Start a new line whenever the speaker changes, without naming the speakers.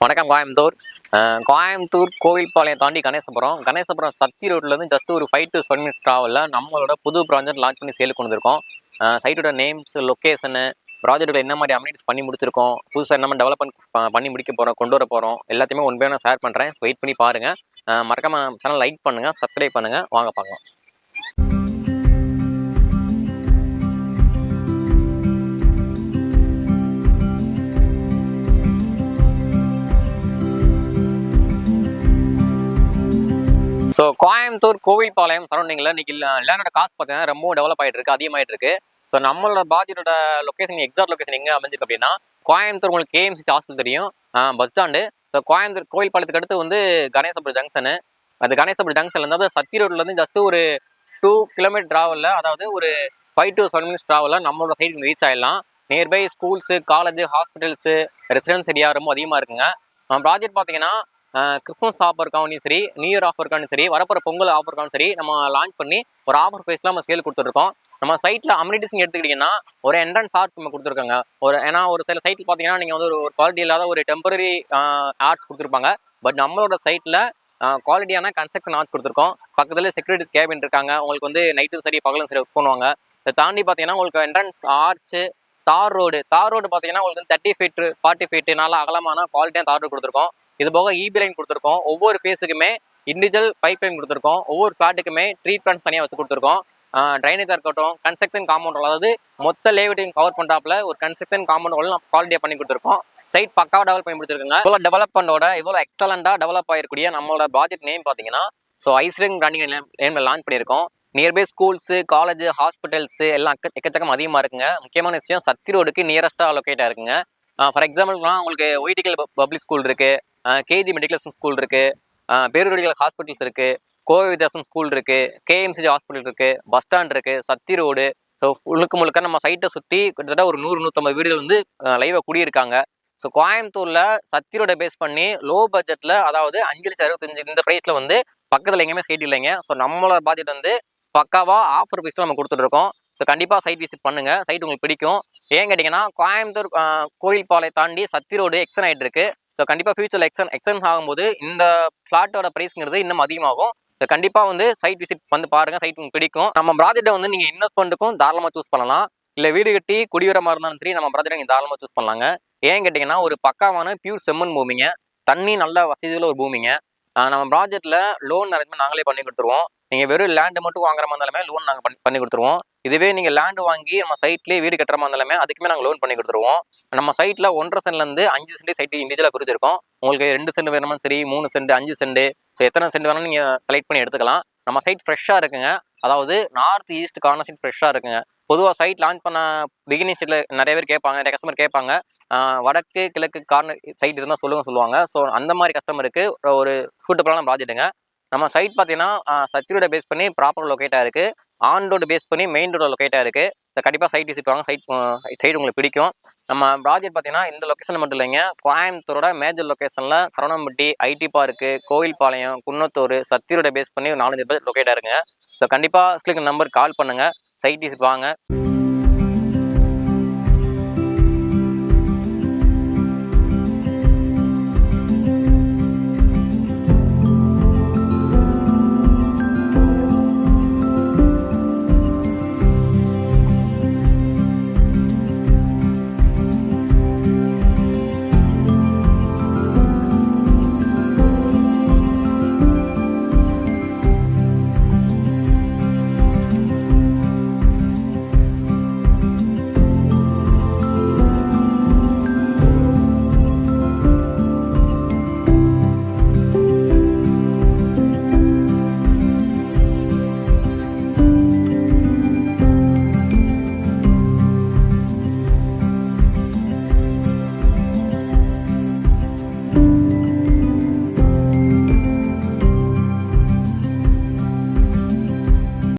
வணக்கம் கோயம்புத்தூர். கோயம்புத்தூர் கோவில்பாளையம் தாண்டி கணேசபுரம் சத்தி ரோட்லேருந்து ஜஸ்ட் ஒரு 5 to 7 minutes ட்ராவலில் நம்மளோட புது ப்ராஜெக்ட் லான்ச் பண்ணி சேலுக்கு வந்திருக்கோம். சைட்டோட நேம்ஸ், லொக்கேஷனு, ப்ராஜெக்ட்டில் என்ன மாதிரி அம்யூனிட்டிஸ் பண்ணி முடிச்சிருக்கோம், புதுசாக என்ன மாதிரி டெவலப்மெண்ட் பண்ணி முடிக்க போகிறோம், கொண்டு வர போகிறோம், எல்லாத்தையுமே ஒன் பை நான் ஷேர் பண்ணுறேன். வெயிட் பண்ணி பாருங்கள். மறக்காம சேனல் லைக் பண்ணுங்கள், சப்ஸ்கிரைப் பண்ணுங்கள். வாங்க பார்க்கலாம். ஸோ கோயம்புத்தூர் கோவில்பாளையம் சரௌண்டிங்கில் இன்னைக்கு லேண்டோட காஸ்ட் பார்த்தீங்கன்னா ரொம்ப டெவலப் ஆகிட்டு இருக்கு, அதிகமாகிட்டு இருக்கு. ஸோ நம்மளோட ப்ராஜெக்டோட லொக்கேஷன், எக்ஸாக்ட் லொக்கேஷன் எங்கே அமைஞ்சிருக்கு அப்படின்னா, கோயம்புத்தூர் உங்களுக்கு கேஎம்சி ஹாஸ்பிட்டல் தெரியும், பஸ் ஸ்டாண்டு. ஸோ கோயம்புத்தூர் கோவில்பாளையத்துக்கு அடுத்து வந்து கணேசபுரம் ஜங்ஷனு. அது கணேசபுரம் ஜங்ஷன்லேருந்து சத்தி ரோட்லேருந்து ஜஸ்ட் ஒரு 2 km ட்ராவலில், அதாவது ஒரு 5 to 7 minutes ட்ராவலில் நம்மளோட சைடுக்கு ரீச் ஆகிடலாம். Nearby schools, college, hospitals, residence area ரொம்ப அதிகமாக இருக்குங்க. ப்ராஜெக்ட் பார்த்தீங்கன்னா கிறிஸ்மஸ் ஆஃபர் இருக்காவும் சரி, நியூ இயர் ஆஃபர் இருக்காலும் சரி, வரப்போகிற பொங்கல் ஆஃபர் இருக்காலும் சரி, நம்ம லான்ச் பண்ணி ஒரு ஆஃபர் ப்ரைஸ்லாம் நம்ம சேல் கொடுத்துருக்கோம். நம்ம சைட்டில் அம்யூனிட்டிஸ் எடுத்துக்கிட்டிங்கன்னா ஒரு என்ட்ரன்ஸ் ஆர்ட்ஸ் நம்ம கொடுத்துருக்காங்க. ஏன்னா ஒரு சில சைட்டில் பார்த்தீங்கன்னா நீங்கள் வந்து ஒரு குவாலிட்டி இல்லாத ஒரு டெம்பரரி ஆர்ட்ஸ் கொடுத்துருப்பாங்க. பட் நம்மளோட சைட்டில் குவாலிட்டியான கன்ஸ்ட்ரக்ஷன் ஆர்ட்ஸ் கொடுத்துருக்கோம். பக்கத்தில் செக்யூரிட்டி கேபின் இருக்காங்க, உங்களுக்கு வந்து நைட்டும் சரி பகலும் சரி ஒர்க் பண்ணுவாங்க. இதை தாண்டி பார்த்தீங்கன்னா உங்களுக்கு என்ட்ரன்ஸ் ஆர்ட்ஸு, தார் ரோடு பார்த்தீங்கன்னா உங்களுக்கு வந்து 30 feet 40 feet நல்லா அகலமான குவாலிட்டியான தார் ரோடு கொடுத்துருக்கோம். இது போக இபி லைன் கொடுத்துருக்கோம். ஒவ்வொரு ஃபேஸுக்குமே இண்டிவிஜுவல் பைப் லைன் கொடுத்துருக்கோம். ஒவ்வொரு ஃப்ளாட்டுக்குமே ட்ரீட் பிளான்ஸ் தனியாக வச்சு கொடுத்துருக்கோம். ட்ரைனேஜாக இருக்கட்டும், கன்ஸ்ட்ரக்ஷன் காம்பவுண்ட், அதாவது மொத்த லேவிட்டையும் கவர் பண்ணுறாப்புல ஒரு கன்ஸ்ட்ரக்ஷன் காம்பவுண்ட் நம்ம குவாலிட்டியாக பண்ணி கொடுத்துருக்கோம். சைட் பக்காவாக டெவலப் பண்ணி கொடுத்துருக்குங்க. இவ்வளோ டெவலப்மெண்டோட இவ்வளோ எக்ஸலண்டாக டெவலப் ஆகிருக்கூடிய நம்மளோட ப்ராஜெக்ட் நேம் பார்த்தீங்கன்னா, ஸோ ஐஸ்ரிங் பிராண்டிங் நேமில் லான்ச் பண்ணியிருக்கோம். நியர்பை ஸ்கூல்ஸு, காலேஜ், ஹாஸ்பிட்டல்ஸு எல்லாம் எக்கச்சக்கம் அதிகமாக இருக்குங்க. முக்கியமான விஷயம் சத்தி ரோடுக்கு நியரஸ்ட்டாக லொக்கேட்டாக இருக்குங்க. ஃபார் எக்ஸாம்பிள்லாம் உங்களுக்கு ஒய்டிக்கல் பப்ளிக் ஸ்கூல் இருக்குது, கேஜி மெடிக்கல் ஸ்கூல் இருக்குது, பேரூர் ஹாஸ்பிட்டல்ஸ் இருக்குது, கோவை வித்யாசம் ஸ்கூல் இருக்குது, கேஎம்சி ஹாஸ்பிட்டல் இருக்குது, பஸ் ஸ்டாண்ட் இருக்குது, சத்தி ரோடு. ஸோ முழுக்க நம்ம சைட்டை சுற்றி கிட்டத்தட்ட ஒரு 100-150 வீடுகள் வந்து லைவாக குடியிருக்காங்க. ஸோ கோயம்புத்தூரில் சத்தி ரோடை பேஸ் பண்ணி லோ பட்ஜெட்டில், அதாவது 5,65,000 இந்த ப்ரைஸில் வந்து பக்கத்தில் எங்கேயுமே சைட் இல்லைங்க. ஸோ நம்மளோட பட்ஜெட் வந்து பக்காவாக ஆஃபர் பீஸில் நம்ம கொடுத்துட்ருக்கோம். ஸோ கண்டிப்பாக சைட் விசிட் பண்ணுங்கள், சைட் உங்களுக்கு பிடிக்கும். ஏன் கேட்டிங்கன்னா, கோயம்புத்தூர் கோவில்பாளையம் தாண்டி சத்தி ரோடு எக்ஸ்டன் ஆகிட்டு இருக்கு. ஸோ கண்டிப்பாக ஃபியூச்சரில் எக்ஸ்டென்ஸ் ஆகும்போது இந்த ஃப்ளாட்டோட ப்ரைஸ்ங்கிறது இன்னும் அதிகமாகும். ஸோ கண்டிப்பாக வந்து சைட் விசிட் வந்து பாருங்கள், சைட் உங்களுக்கு பிடிக்கும். நம்ம ப்ராஜெக்ட்டை வந்து நீங்கள் இன்வெஸ்ட்மெண்ட்டுக்கும் தாராளமாக சூஸ் பண்ணலாம், இல்லை வீடு கட்டி குடிவர மாதிரி இருந்தாலும் சரி நம்ம ப்ராஜெக்ட்டை நீங்கள் தாராளமாக சூஸ் பண்ணலாங்க. ஏன் கேட்டிங்கன்னா, ஒரு பக்காவான பியூர் செம்மண் பூமிங்க, தண்ணி நல்ல வசதியில் ஒரு பூமிங்க. நம்ம ப்ராஜெக்ட்டில் லோன் அரேஞ்ச்மெண்ட் நாங்களே பண்ணி கொடுத்துருவோம். நீங்கள் வெறும் லேண்டு மட்டும் வாங்குற மாதிரி இருந்தாலுமே லோன் நாங்கள் பண்ணி கொடுத்துருவோம். இதுவே நீங்கள் லேண்டு வாங்கி நம்ம சைட்லேயே வீடு கட்டுற மாதிரி இருந்தாலுமே அதுக்குமே நாங்கள் லோன் பண்ணி கொடுத்துருவோம். நம்ம சைட்டில் 1.5 சென்ட்லேருந்து 5 சென்ட் சைட்டு இண்டிவிஜுவலாக பிரிச்சிருக்கோம். உங்களுக்கு 2 சென்ட் வேணுமாலும் சரி, 3 சென்ட், 5 சென்ட், ஸோ எத்தனை சென்ட் வேணாலும் நீங்கள் செலக்ட் பண்ணி எடுத்துக்கலாம். நம்ம சைட் ஃப்ரெஷ்ஷாக இருக்குங்க, அதாவது நார்த் ஈஸ்ட் கார்னர் சைட் ஃப்ரெஷ்ஷாக இருக்குங்க. பொதுவாக சைட் லான்ச் பண்ண பிகினிங் சைட்டில் நிறைய பேர் கேட்பாங்க, நிறைய கஸ்டமர் கேட்பாங்க, வடக்கு கிழக்கு கார்னர் சைட் இருந்தால் சொல்லுவாங்க. ஸோ அந்த மாதிரி கஸ்டமருக்கு ஒரு சூட்டபிளான ப்ராஜெக்ட்டுங்க. நம்ம சைட் பார்த்தீங்கன்னா சத்தி ரோட பேஸ் பண்ணி ப்ராப்பர் லொக்கேட்டாக இருக்குது, ஆன் ரோடு பேஸ் பண்ணி மெயின் ரோட லொக்கேட்டாக இருக்குது. ஸோ கண்டிப்பாக சைட் விசிட் வாங்க, சைட் உங்களுக்கு பிடிக்கும். நம்ம ப்ராஜெக்ட் பார்த்தீங்கன்னா இந்த லொக்கேஷனில் மட்டும் இல்லைங்க, கோயம்புத்தூரோட மேஜர் லொக்கேஷனில் சரவணம்பட்டி, ஐடி பார்க்கு, கோவில்பாளையம், குன்னத்தூர், சத்தி ரோட பேஸ் பண்ணி ஒரு 4-5 பேர் லொக்கேட்டாக இருக்குங்க. ஸோ கண்டிப்பாக ஸ்கிரீன் நம்பர் கால் பண்ணுங்கள், சைட் விசிட் வாங்க.